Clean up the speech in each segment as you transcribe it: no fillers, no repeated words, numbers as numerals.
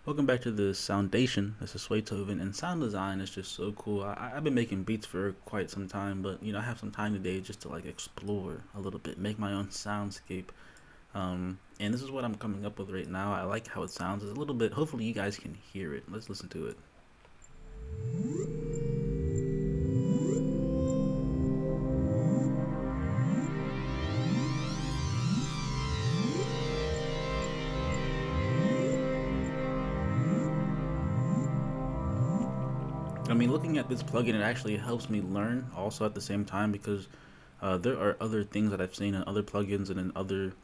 Welcome back to the Soundation. This is Swaythoven, and sound design is just so cool. I've been making beats for quite some time, but I have some time today just to like explore a little bit, make my own soundscape. And this is what I'm coming up with right now. I like how it sounds. It's a little bit. Hopefully, you guys can hear it. Let's listen to it. I mean, looking at this plugin, it actually helps me learn also at the same time because there are other things that I've seen in other plugins and in other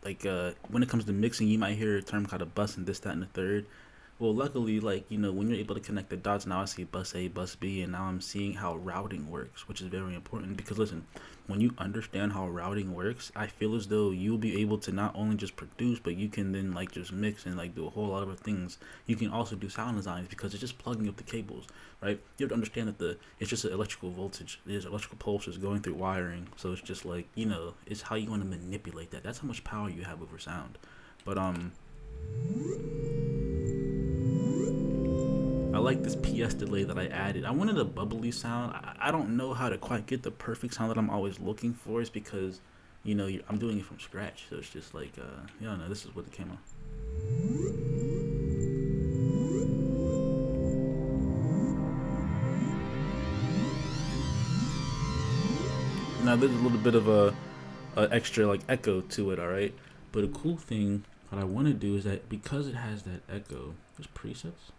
when it comes to mixing, you might hear a term called a bus and this, that, and the third. Well, luckily, when you're able to connect the dots, now I see bus A, bus B, and now I'm seeing how routing works, which is very important because listen, when you understand how routing works, I feel as though you'll be able to not only just produce, but you can then like just mix and like do a whole lot of other things. You can also do sound designs because it's just plugging up the cables, right? You have to understand that it's just an electrical voltage. There's electrical pulses going through wiring, so it's just like it's how you want to manipulate that. That's how much power you have over sound. But I like this PS delay that I added. I wanted a bubbly sound. I don't know how to quite get the perfect sound that I'm always looking for. It's because, I'm doing it from scratch. So it's just like, no, this is what it came out. Now there's a little bit of a extra like echo to it, all right. But a cool thing that I want to do is that because it has that echo, there's presets.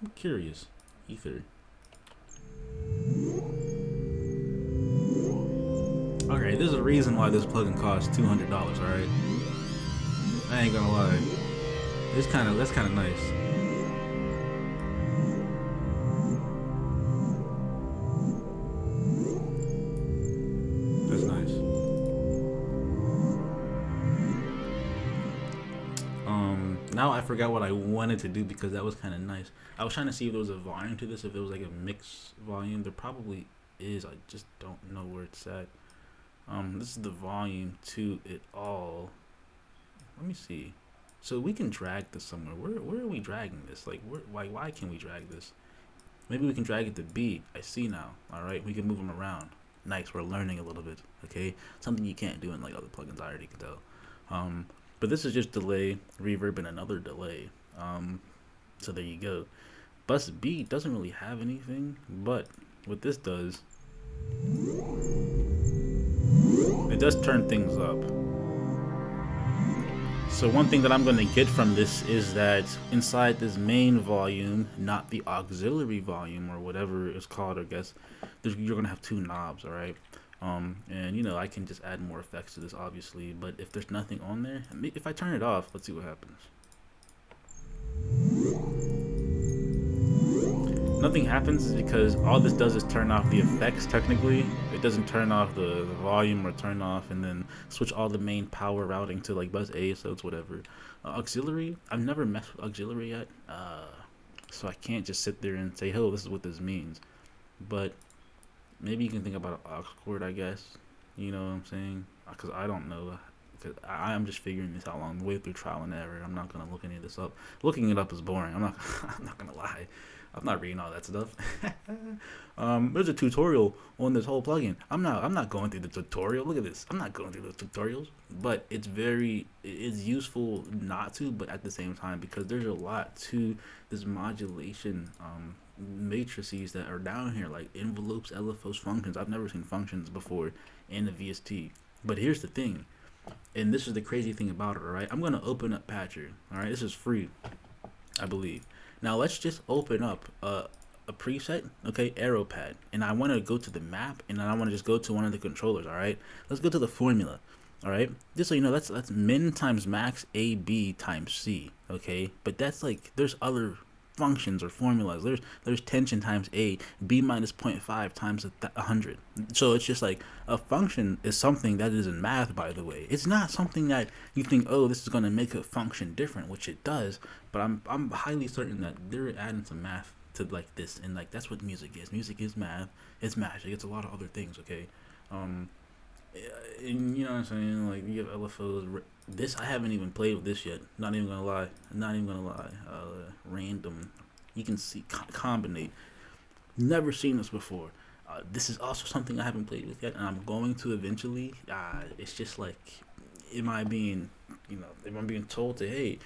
I'm curious. Ether. Okay, there's a reason why this plugin costs $200. All right, I ain't gonna lie. That's kind of nice. That's nice. Now I forgot what I wanted to do because that was kind of nice. I was trying to see if there was a volume to this, if there was like a mix volume. There probably is. I just don't know where it's at. This is the volume to it all. Let me see. So we can drag this somewhere. Where are we dragging this? Why can we drag this? Maybe we can drag it to B. I see now. All right, we can move them around. Nice. We're learning a little bit. Okay, something you can't do in like other plugins. I already can tell. But this is just delay, reverb, and another delay. So there you go. Bus B doesn't really have anything, but what this does, it does turn things up. So one thing that I'm going to get from this is that inside this main volume, not the auxiliary volume or whatever it's called, I guess, you're going to have two knobs, all right? And I can just add more effects to this, obviously. But if there's nothing on there, if I turn it off, let's see what happens. Nothing happens is because all this does is turn off the effects. Technically, it doesn't turn off the volume or turn off and then switch all the main power routing to like bus A, so it's whatever. Auxiliary, I've never messed with auxiliary yet, so I can't just sit there and say, "Oh, this is what this means." But maybe you can think about an aux cord, I guess. You know what I'm saying? Because I don't know. Cause I'm just figuring this out along the way through trial and error. I'm not gonna look any of this up. Looking it up is boring. I'm not. I'm not gonna lie. I'm not reading all that stuff. There's a tutorial on this whole plugin. I'm not going through the tutorial. Look at this. I'm not going through the tutorials. But it's useful not to, but at the same time, because there's a lot to this modulation matrices that are down here, like envelopes, LFOs, functions. I've never seen functions before in the VST. But here's the thing, and this is the crazy thing about it, all right? I'm going to open up Patcher, all right? This is free, I believe. Now let's just open up a preset, okay, AeroPad, and I want to go to the map, and then I want to just go to one of the controllers, all right? Let's go to the formula, all right? Just so you know, that's min times max AB times C, okay? But that's like, there's other functions or formulas. There's tension times A, B minus 0.5 times 100. So it's just like a function is something that is in math, by the way. It's not something that you think, oh, this is going to make a function different, which it does. But I'm highly certain that they're adding some math to like this, and like that's what music is. Music is math. It's magic. It's a lot of other things. Okay. And you know what I'm saying? Like you have LFOs. This I haven't even played with this yet. Not even gonna lie. Not even gonna lie. Random. You can see combinate. Never seen this before. This is also something I haven't played with yet, and I'm going to eventually. It's just like, am I being, am I being told to, hey,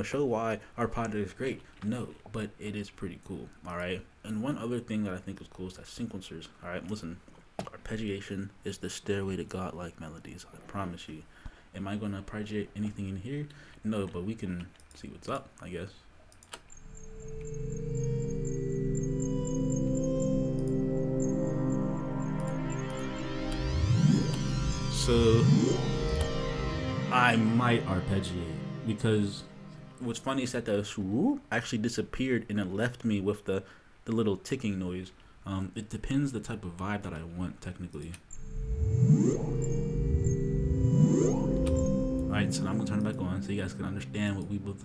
show why our project is great? No, but it is pretty cool. All right. And one other thing that I think is cool is that sequencers. All right, listen, arpeggiation is the stairway to godlike melodies. I promise you. Am I gonna arpeggiate anything in here? No, but we can see what's up, I guess. So I might arpeggiate because what's funny is that the swoop actually disappeared and it left me with the little ticking noise. It depends the type of vibe that I want technically. Alright, so now I'm gonna turn it back on so you guys can understand what we both.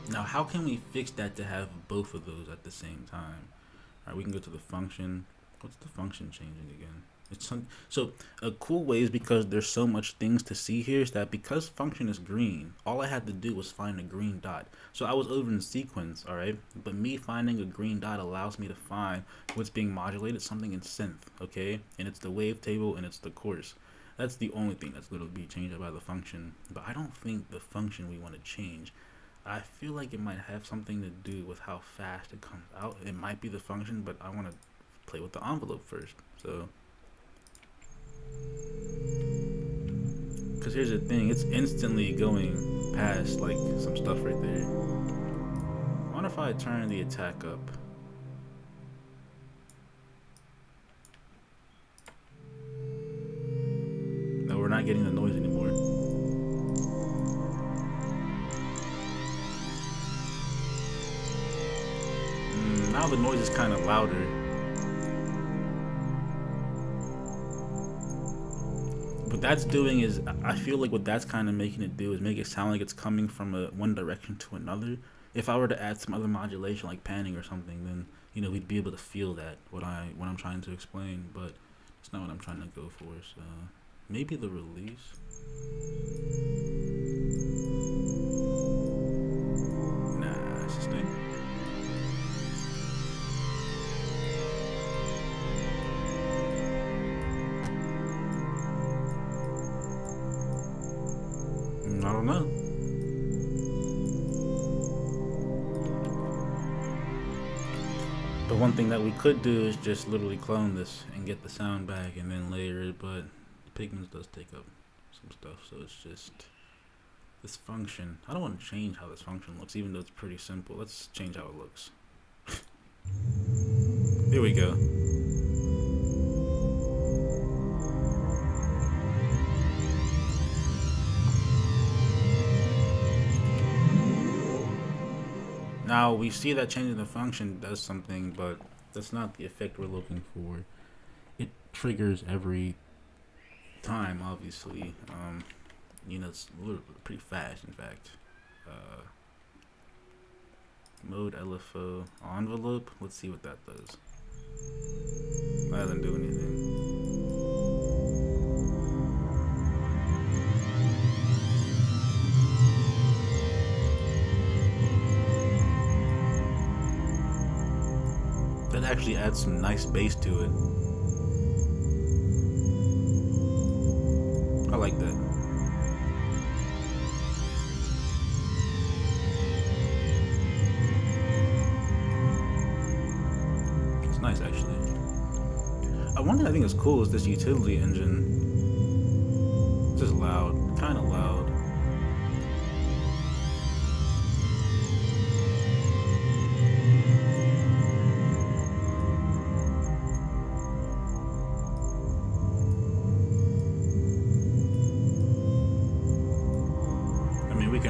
Now, how can we fix that to have both of those at the same time? Alright, we can go to the function. What's the function changing again? So a cool way is because there's so much things to see here is that because function is green, all I had to do was find a green dot. So I was over in sequence, alright? But me finding a green dot allows me to find what's being modulated, something in synth, okay? And it's the wavetable and it's the course. That's the only thing that's going to be changed by the function. But I don't think the function we want to change. I feel like it might have something to do with how fast it comes out. It might be the function, but I want to play with the envelope first. So, because here's the thing, it's instantly going past like some stuff right there. I wonder if I turn the attack up. No, we're not getting the noise anymore. Now the noise is kind of louder. What that's doing is, I feel like what that's kind of making it do is make it sound like it's coming from one direction to another. If I were to add some other modulation like panning or something, then we'd be able to feel that what I'm trying to explain. But it's not what I'm trying to go for. So maybe the release. Nah, it's just thing. I don't know. But one thing that we could do is just literally clone this and get the sound back and then layer it, but Pigments does take up some stuff, so it's just this function. I don't want to change how this function looks, even though it's pretty simple. Let's change how it looks. Here we go. Now we see that changing the function does something, but that's not the effect we're looking for. It triggers every time, obviously. It's a little pretty fast, in fact. Mode LFO envelope. Let's see what that does. That doesn't do anything. That actually adds some nice bass to it. I like that. It's nice, actually. One thing I think is cool is this utility engine. It's just loud, kind of loud.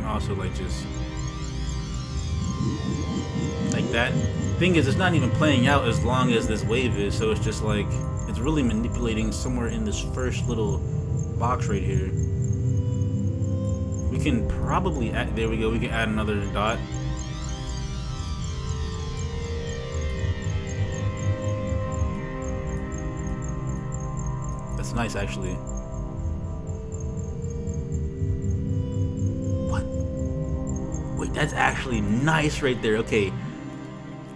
Also, like, just like that. Thing is, it's not even playing out as long as this wave is, so it's just like it's really manipulating somewhere in this first little box right here. We can probably add, there we go, we can add another dot. That's nice, actually. What? Wait, that's actually nice right there. Okay,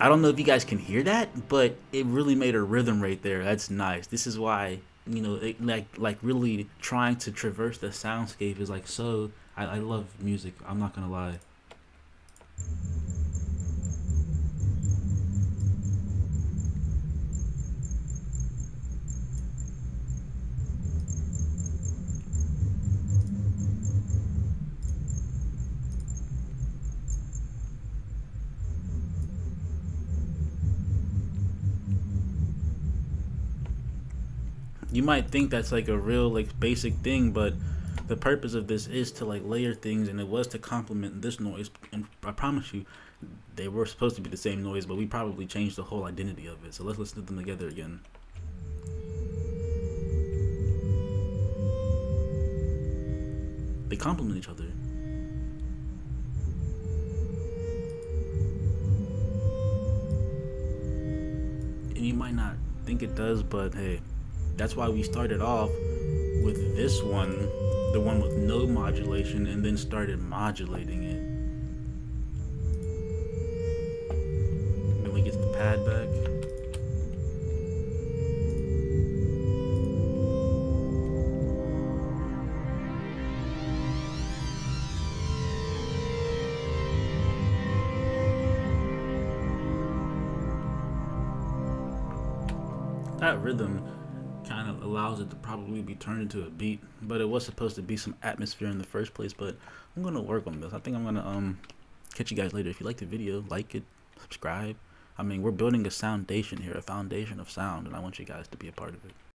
I don't know if you guys can hear that, but it really made a rhythm right there. That's nice. This is why, you know, it, like really trying to traverse the soundscape is like so. I love music. I'm not gonna lie. You might think that's like a real like basic thing, but the purpose of this is to like layer things, and it was to complement this noise. And I promise you, they were supposed to be the same noise, but we probably changed the whole identity of it. So let's listen to them together again. They complement each other. And you might not think it does, but hey, that's why we started off with this one, the one with no modulation, and then started modulating it. Then we get the pad back. That rhythm kind of allows it to probably be turned into a beat, but it was supposed to be some atmosphere in the first place. But I'm gonna work on this. I think I'm gonna catch you guys later. If you like the video, like it, subscribe. I mean, we're building a soundation here, a foundation of sound, and I want you guys to be a part of it.